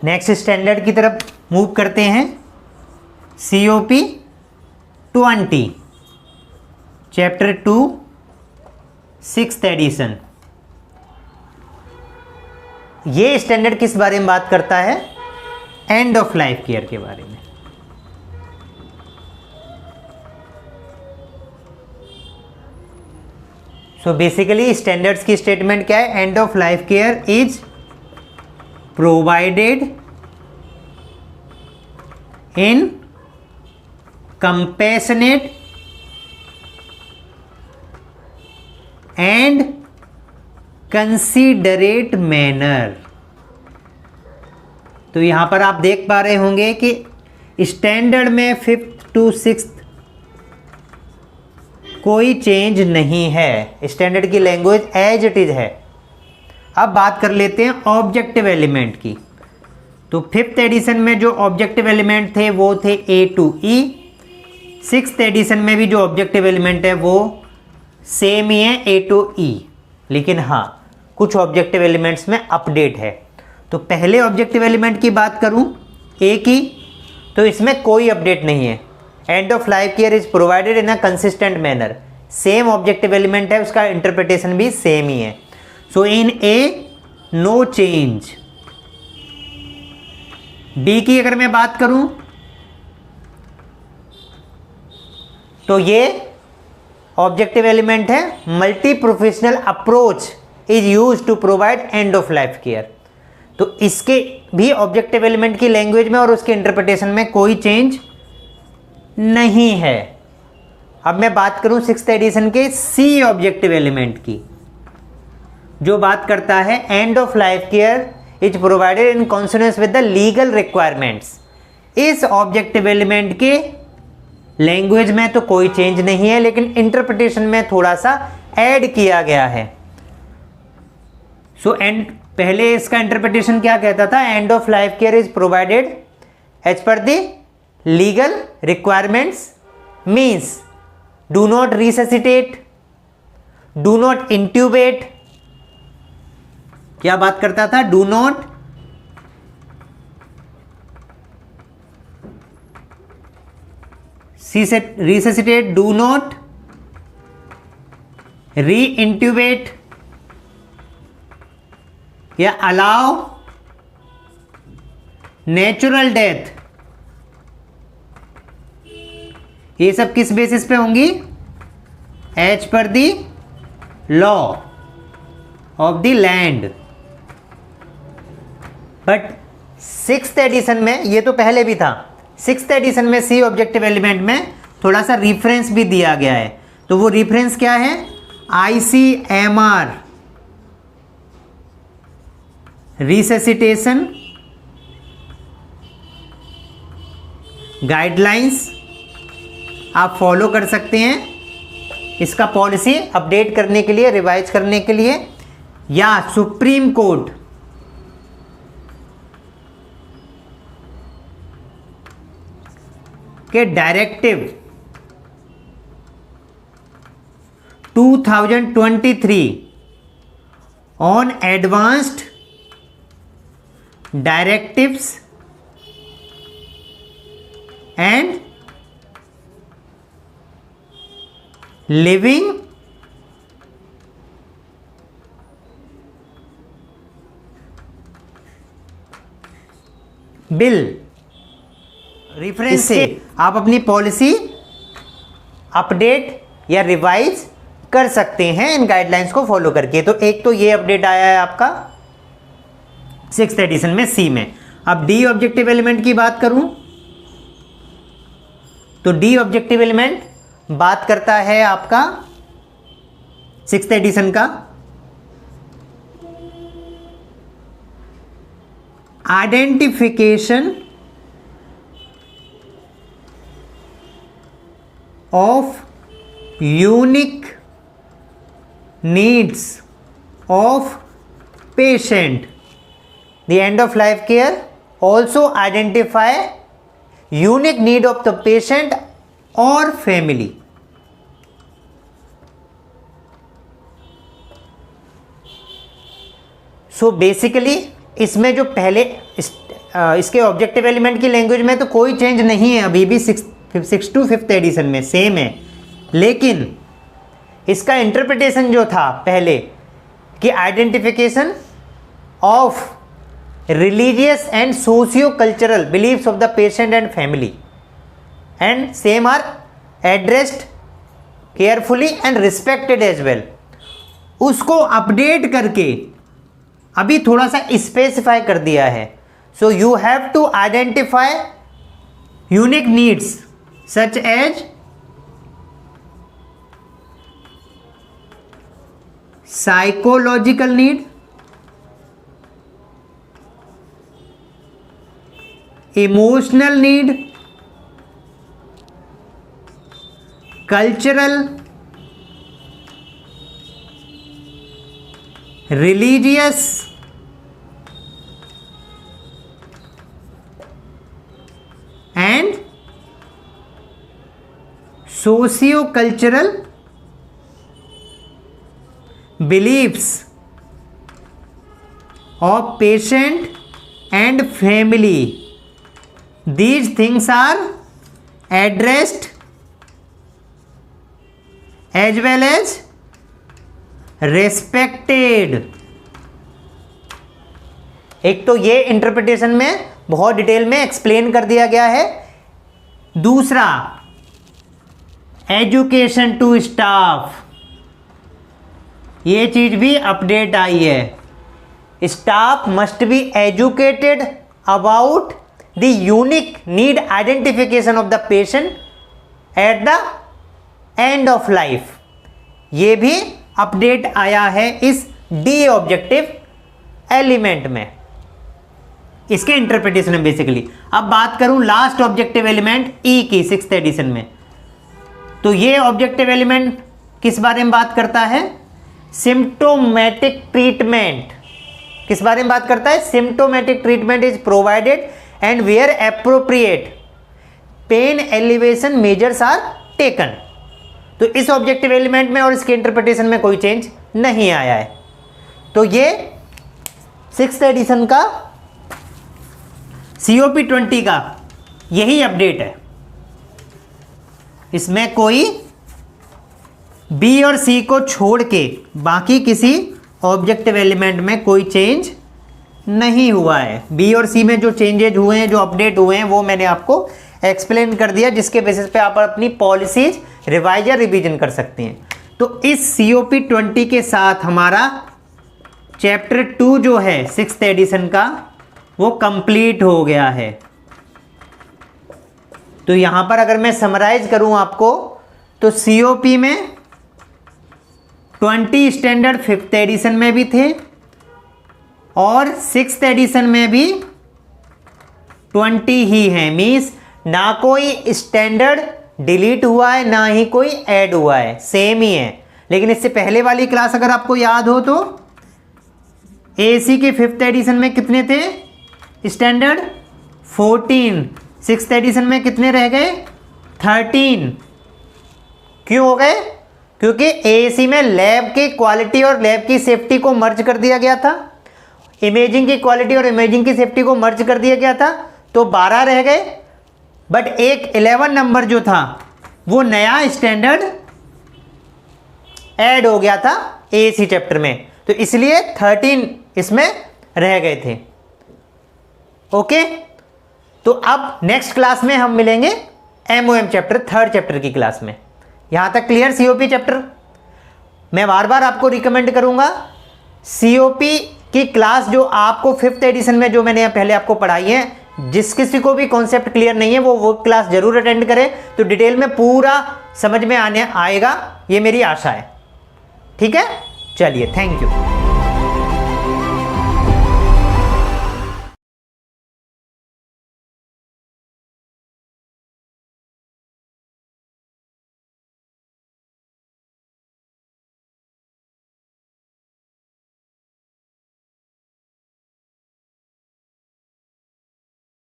Next standard की तरफ move करते हैं। COP 20 chapter 2 6th edition. ये स्टैंडर्ड किस बारे में बात करता है? एंड ऑफ लाइफ केयर के बारे में। सो बेसिकली स्टैंडर्ड्स की स्टेटमेंट क्या है? End of life care is provided in compassionate and considerate manner. तो यहां पर आप देख पा रहे होंगे कि स्टैंडर्ड में 5th to 6th कोई चेंज नहीं है, स्टैंडर्ड की लैंग्वेज एज इट इज है। अब बात कर लेते हैं ऑब्जेक्टिव एलिमेंट की। तो 5th एडिशन में जो ऑब्जेक्टिव एलिमेंट थे वो थे A to E। 6th edition में भी जो ऑब्जेक्टिव एलिमेंट है वो सेम ही है A to E, लेकिन हाँ कुछ ऑब्जेक्टिव एलिमेंट्स में अपडेट है। तो पहले ऑब्जेक्टिव एलिमेंट की बात करूं A की, तो इसमें कोई अपडेट नहीं है। End of life care is provided in a consistent manner. Same objective element है, उसका इंटरप्रिटेशन भी सेम ही है। So in a no change. D की अगर मैं बात करूं तो ये ऑब्जेक्टिव एलिमेंट है। Multi professional approach is use to provide end of life care. तो इसके भी ऑब्जेक्टिव एलिमेंट की लैंग्वेज में और उसके इंटरप्रिटेशन में कोई चेंज नहीं है। अब मैं बात करूं 6th एडिशन के सी ऑब्जेक्टिव एलिमेंट की, जो बात करता है end of life care is provided in consonance with the legal requirements. इस ऑब्जेक्टिव एलिमेंट के लैंग्वेज में तो कोई चेंज नहीं है, लेकिन इंटरप्रिटेशन में थोड़ा सा ऐड किया गया है। सो एंड पहले इसका इंटरप्रिटेशन क्या कहता था? End of life care is provided as per the legal requirements, means do not resuscitate, do not intubate. क्या बात करता था? डू नॉट resuscitate, do not re-intubate या allow natural death। ये सब किस बेसिस पे होंगी? As per the law of the land. But 6th edition में, ये तो पहले भी था, 6th एडिशन में सी ऑब्जेक्टिव एलिमेंट में थोड़ा सा रिफरेंस भी दिया गया है। तो वो रिफरेंस क्या है? ICMR रिससिटेशन गाइडलाइंस आप फॉलो कर सकते हैं इसका पॉलिसी अपडेट करने के लिए, रिवाइज करने के लिए, या सुप्रीम कोर्ट के directive 2023 on advanced directives and living bill reference से आप अपनी पॉलिसी अपडेट या रिवाइज कर सकते हैं इन गाइडलाइंस को फॉलो करके। तो एक तो ये अपडेट आया है आपका 6th एडिशन में सी में। अब डी ऑब्जेक्टिव एलिमेंट की बात करूं तो डी ऑब्जेक्टिव एलिमेंट बात करता है आपका 6th एडिशन का identification of unique needs of patient. The end of life care also identify unique need of the patient or family. So basically इसमें जो पहले इसके ऑब्जेक्टिव एलिमेंट की लैंग्वेज में तो कोई चेंज नहीं है, अभी भी 6 to 5th एडिशन में सेम है। लेकिन इसका इंटरप्रिटेशन जो था पहले कि identification of religious and socio cultural beliefs of the patient and family and same are addressed carefully and respected as well, उसको अपडेट करके अभी थोड़ा सा स्पेसिफाई कर दिया है। So you have to identify unique needs such as psychological need, emotional need, cultural, religious, and socio cultural beliefs of patient and family. These things are addressed as well as respected. एक तो ये interpretation में बहुत detail में explain कर दिया गया है। दूसरा, एजुकेशन टू स्टाफ, ये चीज भी अपडेट आई है। Staff must be educated about the unique need identification of the patient at the end of life, ये भी अपडेट आया है इस डी ऑब्जेक्टिव एलिमेंट में, इसके इंटरप्रिटेशन में बेसिकली। अब बात करूं लास्ट ऑब्जेक्टिव एलिमेंट ई की 6th एडिशन में, तो ये ऑब्जेक्टिव एलिमेंट किस बारे में बात करता है? Symptomatic treatment. किस बारे में बात करता है? Symptomatic treatment is provided and where appropriate pain elevation measures are taken. तो इस ऑब्जेक्टिव एलिमेंट में और इसके इंटरप्रिटेशन में कोई चेंज नहीं आया है। तो ये 6th एडिशन का COP 20 का यही अपडेट है, इसमें कोई बी और सी को छोड़ के बाकी किसी ऑब्जेक्टिव एलिमेंट में कोई चेंज नहीं हुआ है। बी और सी में जो चेंजेज हुए हैं, जो अपडेट हुए हैं, वो मैंने आपको एक्सप्लेन कर दिया, जिसके बेसिस पे आप अपनी पॉलिसीज रिवाइज या रिवीजन कर सकते हैं। तो इस COP 20 के साथ हमारा चैप्टर 2 जो है 6th एडिशन का वो कंप्लीट हो गया है। तो यहां पर अगर मैं समराइज करूं आपको, तो COP में 20 स्टैंडर्ड 5th एडिशन में भी थे और 6th एडिशन में भी 20 ही हैं। मीन्स ना कोई स्टैंडर्ड डिलीट हुआ है, ना ही कोई ऐड हुआ है, सेम ही है। लेकिन इससे पहले वाली क्लास अगर आपको याद हो तो AC के 5th एडिशन में कितने थे स्टैंडर्ड? 14। 6th एडिशन में कितने रह गए? 13। क्यों हो गए? क्योंकि AC में लैब की क्वालिटी और लैब की सेफ्टी को मर्ज कर दिया गया था, इमेजिंग की क्वालिटी और इमेजिंग की सेफ्टी को मर्ज कर दिया गया था, तो 12 रह गए। बट एक 11 नंबर जो था वो नया स्टैंडर्ड ऐड हो गया था AC चैप्टर में, तो इसलिए 13 इसमें रह गए थे। ओके, तो अब नेक्स्ट क्लास में हम मिलेंगे MOM चैप्टर 3rd चैप्टर की क्लास में। यहां तक क्लियर COP चैप्टर? मैं बार बार आपको रिकमेंड करूंगा COP की क्लास जो आपको 5th एडिशन में जो मैंने पहले आपको पढ़ाई है, जिस किसी को भी कॉन्सेप्ट क्लियर नहीं है वो क्लास जरूर अटेंड करें, तो डिटेल में पूरा समझ में आने आएगा, ये मेरी आशा है। ठीक है, चलिए, थैंक यू।